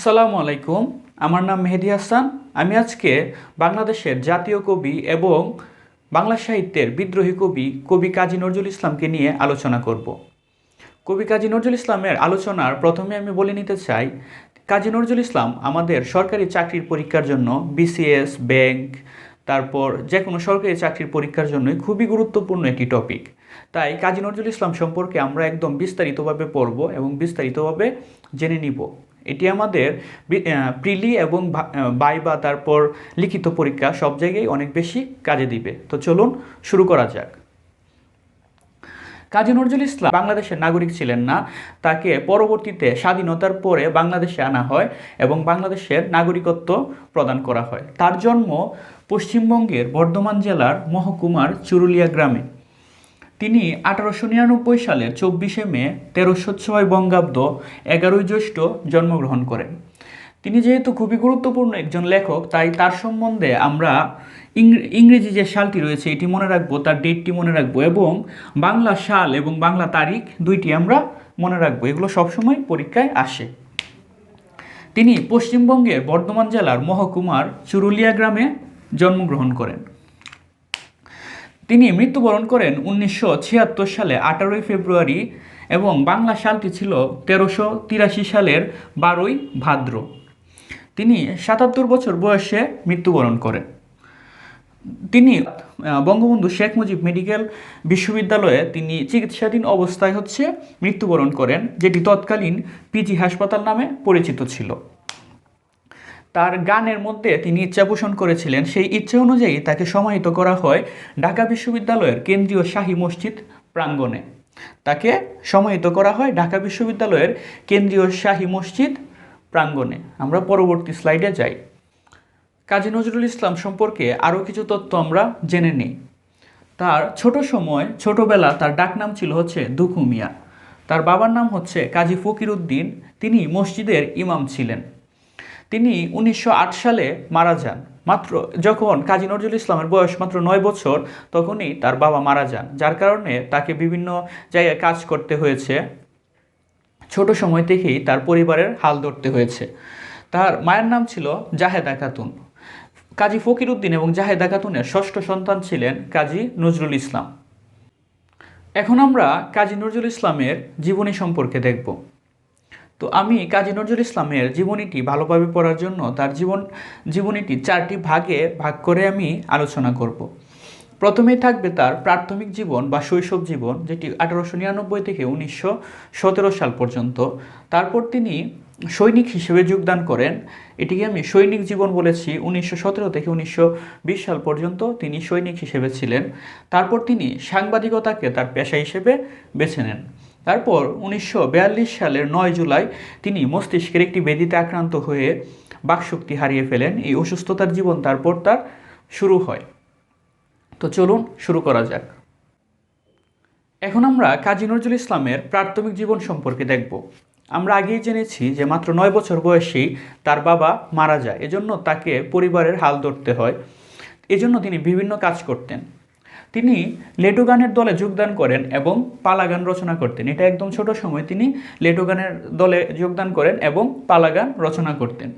আসসালামু আলাইকুম। আমার নাম মেহেদি হাসান। আমি আজকে বাংলাদেশের জাতীয় কবি এবং বাংলা সাহিত্যের বিদ্রোহী কবি কাজী নজরুল ইসলামকে নিয়ে আলোচনা করব। কবি কাজী নজরুল ইসলামের আলোচনার প্রথমে আমি বলে নিতে চাই, কাজী নজরুল ইসলাম আমাদের সরকারি চাকরির পরীক্ষার জন্য বিসিএস, ব্যাংক, তারপর যে কোনো সরকারি চাকরির পরীক্ষার জন্যই খুবই গুরুত্বপূর্ণ একটি টপিক। তাই কাজী নজরুল ইসলাম সম্পর্কে আমরা একদম বিস্তারিতভাবে পড়ব এবং বিস্তারিতভাবে জেনে নিব। এটি আমাদের প্রিলি এবং ভাইবা, তারপর লিখিত পরীক্ষা সব জায়গায় অনেক বেশি কাজে দিবে। তো চলুন শুরু করা যাক। কাজী নজরুল ইসলাম বাংলাদেশের নাগরিক ছিলেন না। তাকে পরবর্তীতে স্বাধীনতার পরে বাংলাদেশে আনা হয় এবং বাংলাদেশের নাগরিকত্ব প্রদান করা হয়। তার জন্ম পশ্চিমবঙ্গের বর্ধমান জেলার মহকুমার চুরুলিয়া গ্রামে। তিনি 1899 সালের 24শে মে 1306 বঙ্গাব্দ 11ই জ্যৈষ্ঠ জন্মগ্রহণ করেন। তিনি যেহেতু খুবই গুরুত্বপূর্ণ একজন লেখক, তাই তার সম্বন্ধে আমরা ইংরেজি যে সালটি রয়েছে এটি মনে রাখবো, তার ডেটটি মনে রাখবো এবং বাংলা সাল এবং বাংলা তারিখ দুইটি আমরা মনে রাখবো। এগুলো সবসময় পরীক্ষায় আসে। তিনি পশ্চিমবঙ্গের বর্ধমান জেলার মহকুমার চুরুলিয়া গ্রামে জন্মগ্রহণ করেন। তিনি মৃত্যুবরণ করেন 1976 সালে 18ই ফেব্রুয়ারি এবং বাংলা সালটি ছিল 1383 সালের 12ই ভাদ্র। তিনি 77 বছর বয়সে মৃত্যুবরণ করেন। তিনি বঙ্গবন্ধু শেখ মুজিব মেডিকেল বিশ্ববিদ্যালয়ে তিনি চিকিৎসাধীন অবস্থায় মৃত্যুবরণ করেন, যেটি তৎকালীন পিজি হাসপাতাল নামে পরিচিত ছিল। তার গানের মধ্যে তিনি ইচ্ছা পোষণ করেছিলেন, সেই ইচ্ছে অনুযায়ী তাকে সমাহিত করা হয় ঢাকা বিশ্ববিদ্যালয়ের কেন্দ্রীয় শাহী মসজিদ প্রাঙ্গণে। তাকে সমাহিত করা হয় ঢাকা বিশ্ববিদ্যালয়ের কেন্দ্রীয় শাহী মসজিদ প্রাঙ্গণে। আমরা পরবর্তী স্লাইডে যাই। কাজী নজরুল ইসলাম সম্পর্কে আরও কিছু তথ্য আমরা জেনে নিই। তার ছোটবেলা তার ডাকনাম ছিল দুখু মিয়া। তার বাবার নাম কাজী ফকিরউদ্দিন। তিনি মসজিদের ইমাম ছিলেন। তিনি 1908 সালে মারা যান। যখন কাজী নজরুল ইসলামের বয়স মাত্র 9 বছর, তখনই তার বাবা মারা যান, যার কারণে তাকে বিভিন্ন জায়গায় কাজ করতে হয়েছে। ছোট সময় থেকেই তার পরিবারের হাল ধরতে হয়েছে। তার মায়ের নাম ছিল জাহেদা খাতুন। কাজী ফকিরউদ্দিন এবং জাহেদা খাতুনের ষষ্ঠ সন্তান ছিলেন কাজী নজরুল ইসলাম। এখন আমরা কাজী নজরুল ইসলামের জীবনী সম্পর্কে দেখব। তো আমি কাজী নজরুল ইসলামের জীবনীটি ভালোভাবে পড়ার জন্য তার জীবনীটি 4টি ভাগে ভাগ করে আমি আলোচনা করব। প্রথমেই থাকবে তার প্রাথমিক জীবন বা শৈশব জীবন, যেটি 1899 থেকে 1917 সাল পর্যন্ত। তারপর তিনি সৈনিক হিসেবে যোগদান করেন। এটিকে আমি সৈনিক জীবন বলেছি। 1917 থেকে 1920 সাল পর্যন্ত তিনি সৈনিক হিসেবে ছিলেন। তারপর তিনি সাংবাদিকতাকে তার পেশা হিসেবে বেছে নেন। তারপর 1942 সালের 9 জুলাই তিনি মস্তিষ্কের একটি ব্যাধিতে আক্রান্ত হয়ে বাকশক্তি হারিয়ে ফেলেন। এই অসুস্থতার জীবন তারপর তার শুরু হয়। তো চলুন শুরু করা যাক। এখন আমরা কাজী নজরুল ইসলামের প্রাথমিক জীবন সম্পর্কে দেখব। আমরা আগেই জেনেছি যে মাত্র 9 বছর বয়সেই তার বাবা মারা যায়, এজন্য তাকে পরিবারের হাল ধরতে হয়। এজন্য তিনি বিভিন্ন কাজ করতেন। তিনি লেটো গানের দলে যোগদান করেন এবং পালা গান রচনা করতেন। এটা একদম ছোট সময় তিনি লেটো গানের দলে যোগদান করেন এবং পালা গান রচনা করতেন।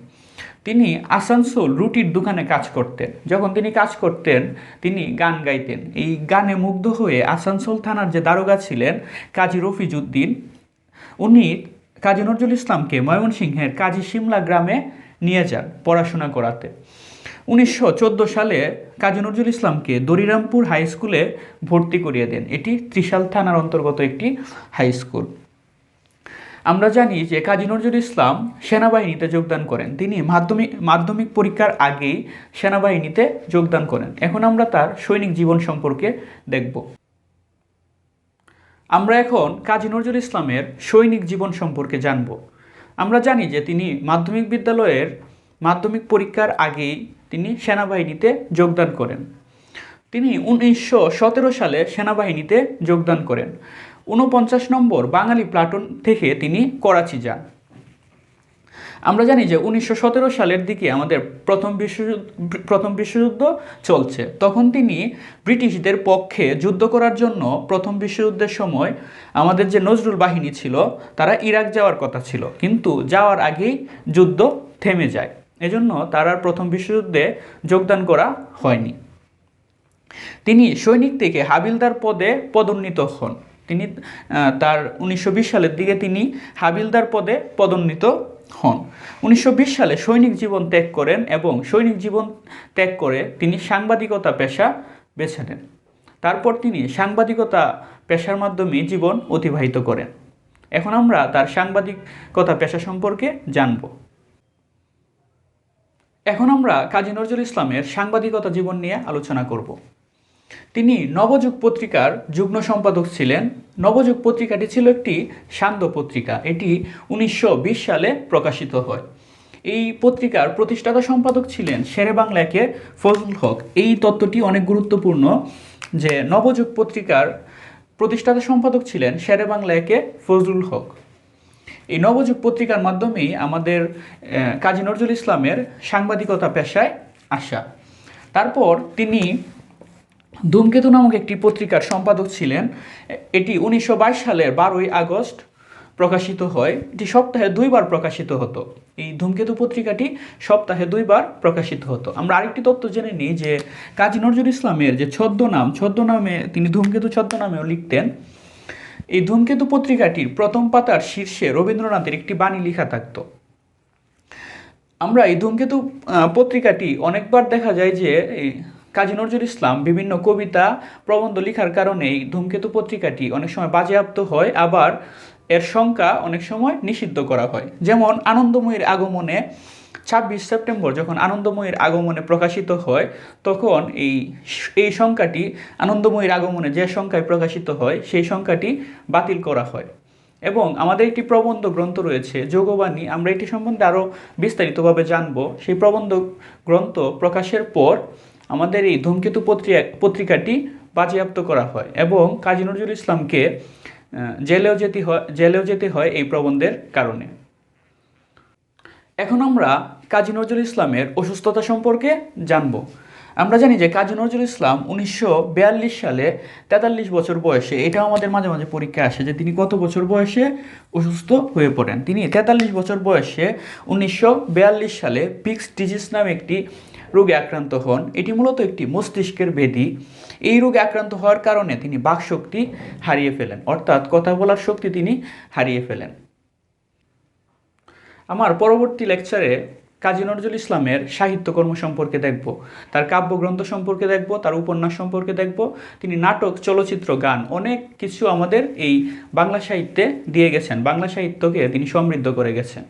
তিনি আসানসোল রুটির দোকানে কাজ করতেন। যখন তিনি কাজ করতেন তিনি গান গাইতেন। এই গানে মুগ্ধ হয়ে আসানসোল থানার যে দারোগা ছিলেন কাজী রফিজউদ্দিন, উনি কাজী নজরুল ইসলামকে ময়মনসিংহের কাজী শিমলা গ্রামে নিয়ে যান পড়াশোনা করাতে। 1914 সালে কাজী নজরুল ইসলামকে দরিরামপুর হাই স্কুলে ভর্তি করিয়ে দেন। এটি ত্রিশাল থানার অন্তর্গত একটি হাই স্কুল। আমরা জানি যে কাজী নজরুল ইসলাম সেনাবাহিনীতে যোগদান করেন। তিনি মাধ্যমিক পরীক্ষার আগেই সেনাবাহিনীতে যোগদান করেন। এখন আমরা তার সৈনিক জীবন সম্পর্কে দেখব। আমরা এখন কাজী নজরুল ইসলামের সৈনিক জীবন সম্পর্কে জানব। আমরা জানি যে তিনি মাধ্যমিক পরীক্ষার আগেই তিনি সেনাবাহিনীতে যোগদান করেন। তিনি 1917 সালে সেনাবাহিনীতে যোগদান করেন। 49 নম্বর বাঙালি প্লাটুন থেকে তিনি করাচি যান। আমরা জানি যে 1917 সালের দিকে আমাদের প্রথম বিশ্বযুদ্ধ চলছে। তখন তিনি ব্রিটিশদের পক্ষে যুদ্ধ করার জন্য প্রথম বিশ্বযুদ্ধের সময় আমাদের যে নজরুল বাহিনী ছিল তারা ইরাক যাওয়ার কথা ছিল, কিন্তু যাওয়ার আগেই যুদ্ধ থেমে যায়। এজন্য তার আর প্রথম বিশ্বযুদ্ধে যোগদান করা হয়নি। তিনি সৈনিক থেকে হাবিলদার পদে পদোন্নীত হন। তিনি তার 1920 সালের দিকে তিনি হাবিলদার পদে পদোন্নীত হন। 1920 সালে সৈনিক জীবন ত্যাগ করেন এবং সৈনিক জীবন ত্যাগ করে তিনি সাংবাদিকতা পেশা বেছে নেন। তারপর তিনি সাংবাদিকতা পেশার মাধ্যমে জীবন অতিবাহিত করেন। এখন আমরা তার সাংবাদিকতা পেশা সম্পর্কে জানব। এখন আমরা কাজী নজরুল ইসলামের সাংবাদিকতা জীবন নিয়ে আলোচনা করব। তিনি নবযুগ পত্রিকার যুগ্ম সম্পাদক ছিলেন। নবযুগ পত্রিকাটি ছিল একটি সান্ধ্য পত্রিকা। এটি 1920 সালে প্রকাশিত হয়। এই পত্রিকার প্রতিষ্ঠাতা সম্পাদক ছিলেন শেরে বাংলা একের ফজলুল হক। এই তত্ত্বটি অনেক গুরুত্বপূর্ণ যে নবযুগ পত্রিকার প্রতিষ্ঠাতা সম্পাদক ছিলেন শেরে বাংলা একের ফজলুল হক। এই নবযুগ পত্রিকার মাধ্যমেই আমাদের কাজী নজরুল ইসলামের সাংবাদিকতা পেশায় আসা। তারপর তিনি ধূমকেতু নামক একটি পত্রিকার সম্পাদক ছিলেন। এটি 1922 সালের 12ই আগস্ট প্রকাশিত হয়। এটি সপ্তাহে 2 বার প্রকাশিত হতো। এই ধূমকেতু পত্রিকাটি সপ্তাহে 2 বার প্রকাশিত হতো। আমরা আরেকটি তথ্য জেনে নিই যে কাজী নজরুল ইসলামের যে ছদ্মনামে তিনি ধূমকেতু ছদ্মনামেও লিখতেন। এই ধূমকেতু পত্রিকাটির প্রথম পাতার শীর্ষে রবীন্দ্রনাথের একটি বাণী লেখা থাকত। আমরা এই ধূমকেতু পত্রিকাটি অনেকবার দেখা যায় যে কাজী নজরুল ইসলাম বিভিন্ন কবিতা প্রবন্ধ লেখার কারণে এই ধূমকেতু পত্রিকাটি অনেক সময় বাজেয়াপ্ত হয়, আবার এর সংখ্যা অনেক সময় নিষিদ্ধ করা হয়। যেমন আনন্দময়ীর আগমনে 26 সেপ্টেম্বর যখন আনন্দময়ীর আগমনে প্রকাশিত হয়, তখন এই সংখ্যাটি আনন্দময়ীর আগমনে যে সংখ্যায় প্রকাশিত হয় সেই সংখ্যাটি বাতিল করা হয়। এবং আমাদের একটি প্রবন্ধ গ্রন্থ রয়েছে যোগবাণী, আমরা এটি সম্বন্ধে আরও বিস্তারিতভাবে জানব। সেই প্রবন্ধ গ্রন্থ প্রকাশের পর আমাদের এই ধূমকেতু পত্রিকাটি বাজেয়াপ্ত করা হয় এবং কাজী নজরুল ইসলামকে জেলেও যেতে হয় এই প্রবন্ধের কারণে। এখন আমরা কাজী নজরুল ইসলামের অসুস্থতা সম্পর্কে জানব। আমরা জানি যে কাজী নজরুল ইসলাম 1942 সালে 43 বছর বয়সে, এটাও আমাদের মাঝে মাঝে পরীক্ষা আসে যে তিনি কত বছর বয়সে অসুস্থ হয়ে পড়েন। তিনি 43 বছর বয়সে 1942 সালে পিক্স ডিজিজ নামে একটি রোগে আক্রান্ত হন। এটি মূলত একটি মস্তিষ্কের ব্যাধি। এই রোগে আক্রান্ত হওয়ার কারণে তিনি বাকশক্তি হারিয়ে ফেলেন, অর্থাৎ কথা বলার শক্তি তিনি হারিয়ে ফেলেন। আমার পরবর্তী লেকচারে কাজী নজরুল ইসলামের সাহিত্যকর্ম সম্পর্কে দেখব, তার কাব্যগ্রন্থ সম্পর্কে দেখব, তার উপন্যাস সম্পর্কে দেখব। তিনি নাটক, চলচ্চিত্র, গান অনেক কিছু আমাদের এই বাংলা সাহিত্যে দিয়ে গেছেন। বাংলা সাহিত্যকে তিনি সমৃদ্ধ করে গেছেন।